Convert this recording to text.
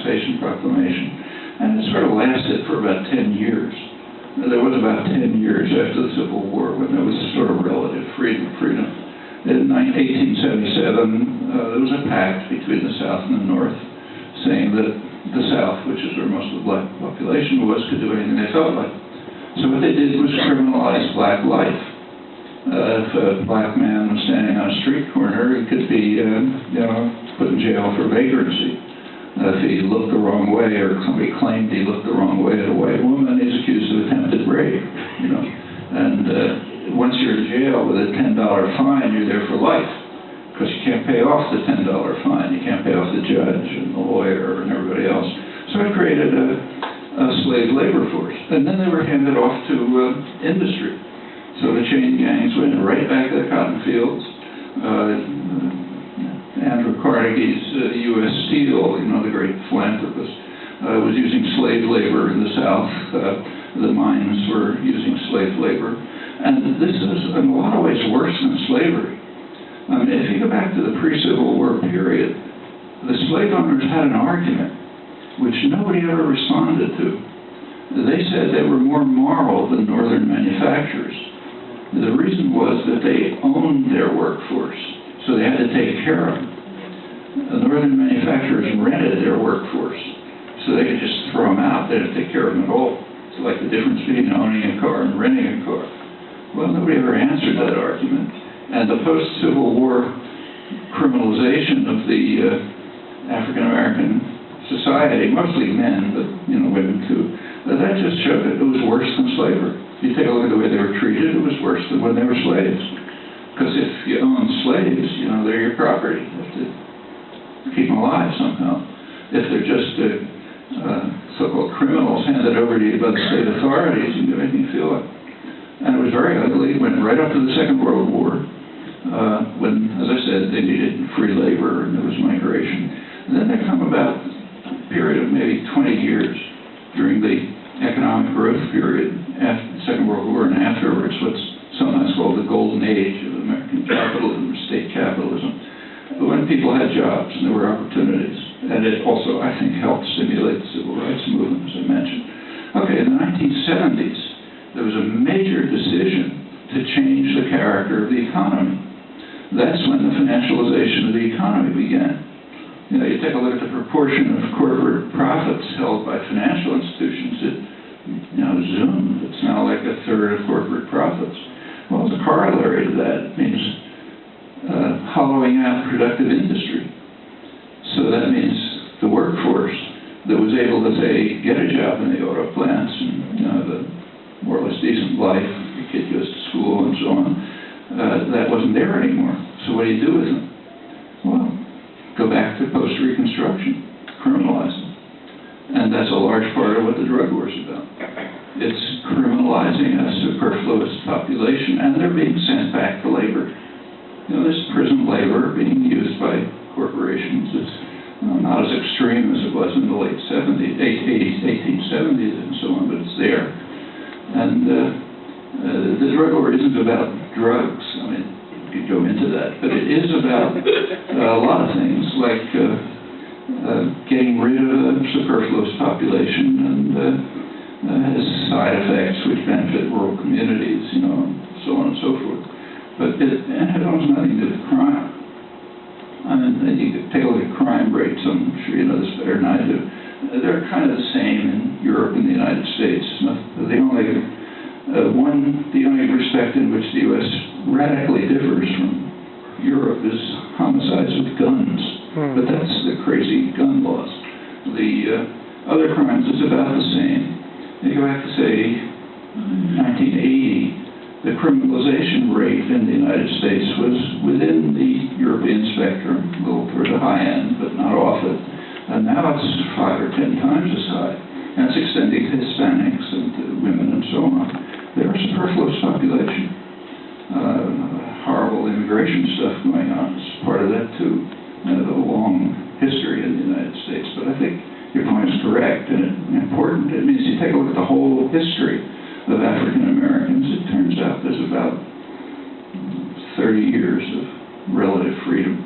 Emancipation Proclamation, and it sort of lasted for about 10 years. There was about 10 years after the Civil War when there was sort of relative freedom. In 1877, there was a pact between the South and the North saying that the South, which is where most of the black population was, could do anything they felt like. So what they did was criminalize black life. If a black man was standing on a street corner, he could be put in jail for vagrancy. If he looked the wrong way, or somebody claimed he looked the wrong way at a white woman, he's accused of attempted rape. And once you're in jail with a $10 fine, you're there for life, because you can't pay off the $10 fine. You can't pay off the judge and the lawyer and everybody else. So it created a slave labor force, and then they were handed off to industry. So the chain gangs went right back to the cotton fields. Andrew Carnegie's U.S. Steel, the great philanthropist, was using slave labor in the South. The mines were using slave labor. And this is, in a lot of ways, worse than slavery. If you go back to the pre-Civil War period, the slave owners had an argument which nobody ever responded to. They said they were more moral than northern manufacturers. The reason was that they owned their workforce, so they had to take care of them. The northern manufacturers rented their workforce, so they could just throw them out. They didn't take care of them at all. It's like the difference between owning a car and renting a car. Well, nobody ever answered that argument. And the post-Civil War criminalization of the African-American society, mostly men, but women too, that just showed that it was worse than slavery. If you take a look at the way they were treated, it was worse than when they were slaves. Because if you own slaves, they're your property. You have to keep them alive somehow. If they're just so-called criminals handed over to you by the state authorities, you can do anything you feel like. And it was very ugly. It went right up to the Second World War, when, as I said, they needed free labor and there was migration. And then there come about a period of maybe 20 years during the economic growth period after the Second World War and afterwards, what's sometimes called the golden age of American capitalism, state capitalism. But when people had jobs and there were opportunities, and it also, I think, helped stimulate the civil rights movement, as I mentioned. Okay, in the 1970s, there was a major decision to change the character of the economy. That's when the financialization of the economy began. You take a look at the proportion of corporate profits held by financial institutions, it zoomed. It's now like a third of corporate profits. Well, as a corollary to that, it means hollowing out productive industry. So that means the workforce that was able to, say, get a job in the auto plants and have a more or less decent life, the kid goes to school and so on, that wasn't there anymore. So what do you do with them? Well, go back to post-Reconstruction, criminalize them. And that's a large part of what the drug war is about. It's criminalizing a superfluous population, and they're being sent back to labor. This prison labor being used by corporations is not as extreme as it was in the late 70s, 1870s and so on, but it's there. And the drug war isn't about drugs. I mean, you could go into that, but it is about a lot of things, like getting rid of a superfluous population and has side effects which benefit rural communities, and so on and so forth. But it has nothing to do with crime. I mean, you could take a look at crime rates. I'm sure you know this better than I do. They're kind of the same in Europe and the United States. The only respect in which the U.S. radically differs from Europe is homicides with guns. But that's the crazy gun laws. The other crimes is about the same. You go back to, say, 1980. The criminalization rate in the United States was within the European spectrum, a little toward the high end, but not off it. And now it's 5 or 10 times as high. And it's extending to Hispanics and to women and so on. They're a superfluous population. Horrible immigration stuff going on is part of that too. The long history in the United States. But I think your point is correct and important. It means you take a look at the whole history of African Americans. It turns out there's about 30 years of relative freedom.